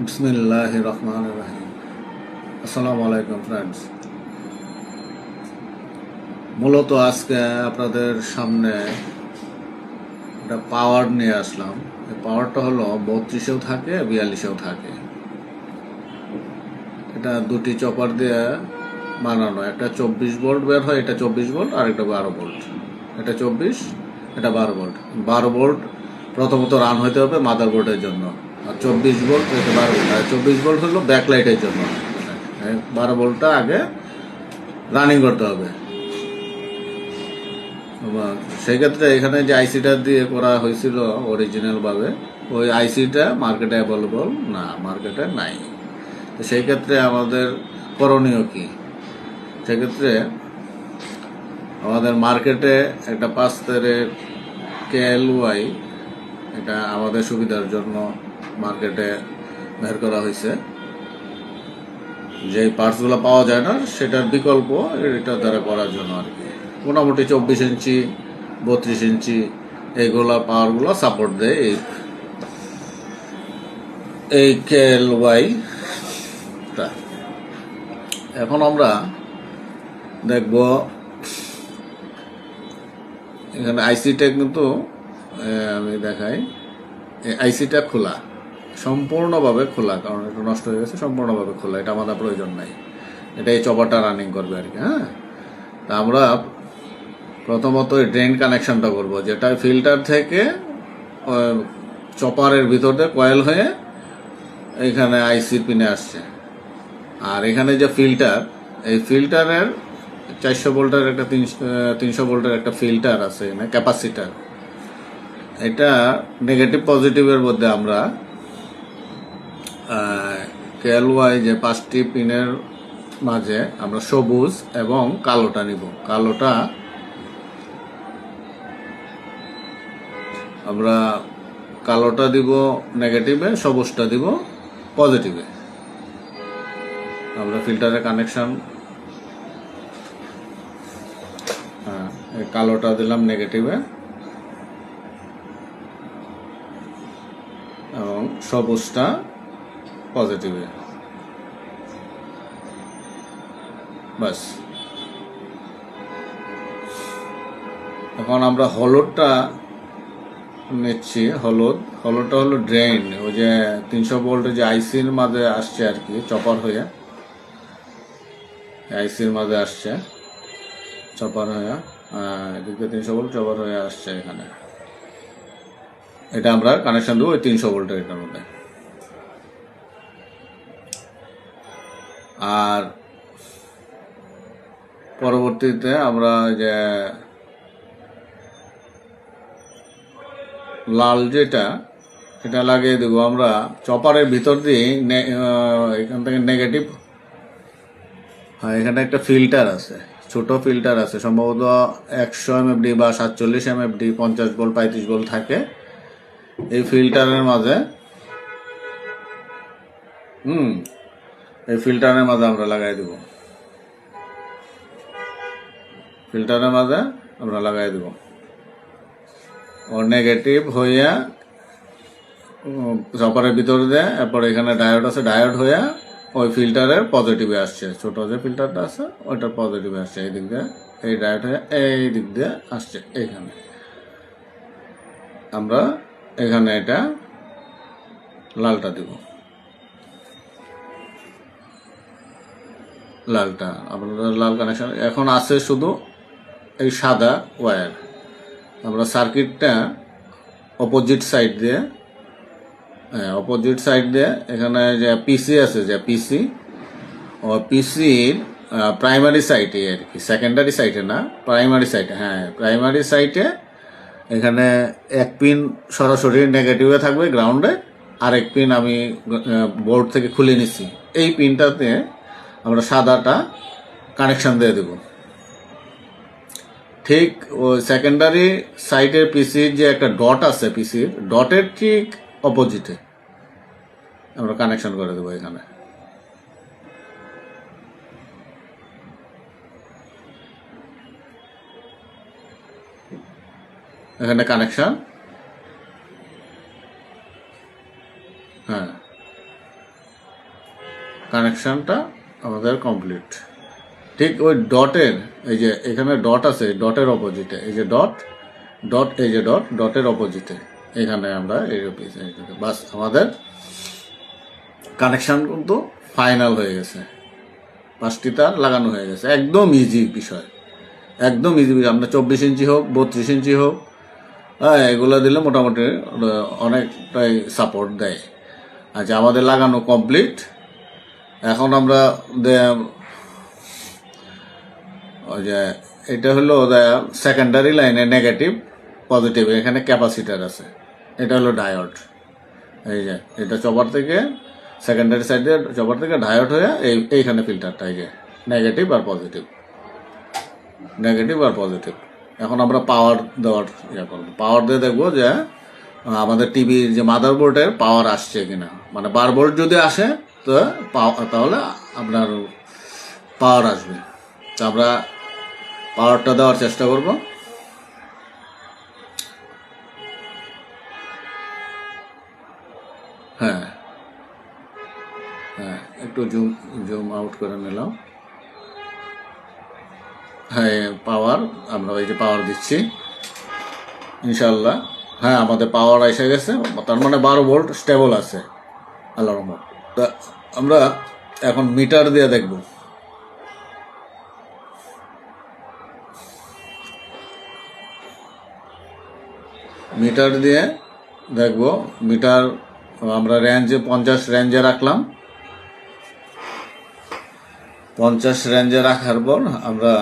বিসমিল্লাহির রহমানির রহিম। আসসালামু আলাইকুম ফ্রেন্ডস। মূলত আজকে আপনাদের সামনে একটা পাওয়ার নিয়ে আসলাম। এই পাওয়ারটা হলো 32-এও থাকে, 42-এও থাকে। এটা দুটি চপার দিয়ে বানানো। একটা 24 ভোল্ট বের হয়, এটা 24 ভোল্ট, আর একটা 12 ভোল্ট। এটা 24, এটা 12 ভোল্ট। 12 ভোল্ট প্রথমত রান হইতে হবে মাদার বোর্ডের জন্য, আর 24 ভোল্ট এটা 12 ভোল্ট, আর 24 ভোল্ট হলো ব্যাকলাইটের জন্য। 12 ভোল্টটা আগে রানিং করতে হবে। সেই ক্ষেত্রে এখানে যে আইসিটা দিয়ে করা হয়েছিল অরিজিনাল ভাবে, ওই আইসিটা মার্কেটে অ্যাভেলেবল না, মার্কেটে নাই। তো সেই ক্ষেত্রে আমাদের করণীয় কি? সেক্ষেত্রে আমাদের মার্কেটে একটা 5 তারের KLY, এটা আমাদের সুবিধার জন্য মার্কেটে বের করা হয়েছে। যে পার্টসগুলো পাওয়া যায় না সেটার বিকল্প এটা দ্বারা করার জন্য আর কি। মোটামুটি 24 ইঞ্চি 32 ইঞ্চি এইগুলা পাওয়ারগুলো সাপোর্ট দেয় এই KLY টা। এখন আমরা দেখব এখানে আইসিটা কিন্তু আমি দেখাই। আইসিটা খোলা, সম্পূর্ণভাবে খোলা, কারণ এটা নষ্ট হয়ে গেছে। সম্পূর্ণভাবে খোলা, এটা আমাদের প্রয়োজন নাই। এটা এই চপারটা রানিং করবে আর কি। হ্যাঁ, তা আমরা প্রথমত ড্রেন কানেকশনটা করব, যেটা ফিল্টার থেকে চপারের ভিতর দিয়ে কয়েল হয়ে এখানে আইসির পিনে আসছে। আর এখানে যে ফিল্টার, এই ফিল্টারের 400 ভোল্টের একটা 300 ভোল্টের একটা ফিল্টার আছে এখানে, ক্যাপাসিটার। এটা নেগেটিভ পজিটিভের মধ্যে আমরা KLY যে 5টি পিনের মাঝে আমরা সবুজ এবং কালোটা নিব। কালোটা আমরা দিব নেগেটিভে, সবুজটা দিব পজিটিভে। আমরা ফিল্টারের কানেকশন, কালোটা দিলাম নেগেটিভে এবং সবুজটা পজিটিভে। বাস। এখন আমরা হলুদটা নিচ্ছি। হলুদটা হলো ড্রেন, ওই যে 300 ভোল্টের যে আইসির মাঝে আসছে আর কি, চপার হয়ে আইসির মাঝে আসছে, চপার হয়ে এদিকে 300 ভোল্ট চপার হয়ে আসছে এখানে। এটা আমরা কানেকশন দেবো ওই 300 ভোল্টের এটার মধ্যে। আর পরবর্তীতে আমরা যে লাল যেটা, এটা লাগিয়ে দেবো আমরা চপারের ভিতর দিয়ে। এখান থেকে নেগেটিভ, এখানে একটা ফিল্টার আছে, ছোট ফিল্টার আছে, সম্ভবত 100 MFD বা 47 MFD, 50 ভোল্ট 35 ভোল্ট থাকে এই ফিল্টারের মাঝে। এই ফিল্টারের মাঝে আমরা লাগাই দেব, ফিল্টারের মাঝে আমরা লাগাই দেব। ও নেগেটিভ হইয়া চপারের ভিতরে দেয়, এরপর এখানে ডায়োড আছে, ডায়োড হইয়া ওই ফিল্টারের পজিটিভে আসছে। ছোট যে ফিল্টারটা আছে ওইটার পজিটিভে আসছে এই দিক দিয়ে, এই ডায়োড হয়ে এই দিক দিয়ে আসছে এইখানে। আমরা এখানে এটা লালটা দিব, লালটা আপনাদের লাল কানেকশন। এখন আছে শুধু এই সাদা ওয়্যার। আমরা সার্কিটটা অপোজিট সাইড দিয়ে, অপোজিট সাইড দিয়ে এখানে যে পিসি আছে, যে পিসি ও পিসির প্রাইমারি সাইটে আর কি, সেকেন্ডারি সাইটে না, প্রাইমারি সাইটে। হ্যাঁ, প্রাইমারি সাইটে এখানে এক পিন সরাসরি নেগেটিভে থাকবে গ্রাউন্ডে, আর এক পিন আমি বোর্ড থেকে খুলে নিছি। এই পিনটাতে আমরা সাদাটা কানেকশন দিয়ে দেব। ঠিক ওই সেকেন্ডারি সাইটের পিসির যে একটা ডট আছে, পিসির ডটের ঠিক অপোজিটে আমরা কানেকশন করে দেবো। এখানে এখানে কানেকশন। হ্যাঁ, কানেকশনটা আমাদের কমপ্লিট। ঠিক ওই ডটের, এই যে এখানে ডট আছে, ডটের অপোজিটে এই যে ডট, এই যে ডটের অপোজিটে এখানে আমরা এই বাস আমাদের কানেকশন কিন্তু ফাইনাল হয়ে গেছে, 5টি তার লাগানো হয়ে গেছে। একদম ইজি বিষয়, একদম ইজি বিষয়। আপনার 24 ইঞ্চি হোক, 32 ইঞ্চি হোক, হ্যাঁ, এগুলো দিলে মোটামুটি অনেকটাই সাপোর্ট দেয়। আচ্ছা, আমাদের লাগানো কমপ্লিট। এখন আমরা ওই যে এটা হলো সেকেন্ডারি লাইনে নেগেটিভ পজিটিভ, এখানে ক্যাপাসিটার আছে, এটা হলো ডায়োড। এই যে এটা চপার থেকে সেকেন্ডারি সাইডে চপার থেকে ডায়োড হয়ে এইখানে ফিল্টারটা, এই যে নেগেটিভ আর পজিটিভ, নেগেটিভ আর পজিটিভ। এখন আমরা পাওয়ার দেওয়ার করবো। পাওয়ার দিয়ে দেখবো যে আমাদের টিভির যে মাদারবোর্ডের পাওয়ার আসছে কিনা, মানে 12 ভোল্ট যদি আসে তো তাহলে আপনার পাওয়ার আসবে। তো আমরা পাওয়ারটা দেওয়ার চেষ্টা করব। হ্যাঁ হ্যাঁ, একটু জুম আউট করে নিলাম। হ্যাঁ, পাওয়ার আমরা এই যে পাওয়ার দিচ্ছি ইনশাল্লাহ। হ্যাঁ, আমাদের পাওয়ার এসে গেছে, তার মানে 12 ভোল্ট স্টেবল আছে আল্লাহর রহমত। তা আমরা এখন মিটার দিয়ে দেখব। মিটার দিয়ে দেখব, মিটার আমরা রেঞ্জে 50 রেঞ্জে রাখলাম। 50 রেঞ্জে রাখার পর আমরা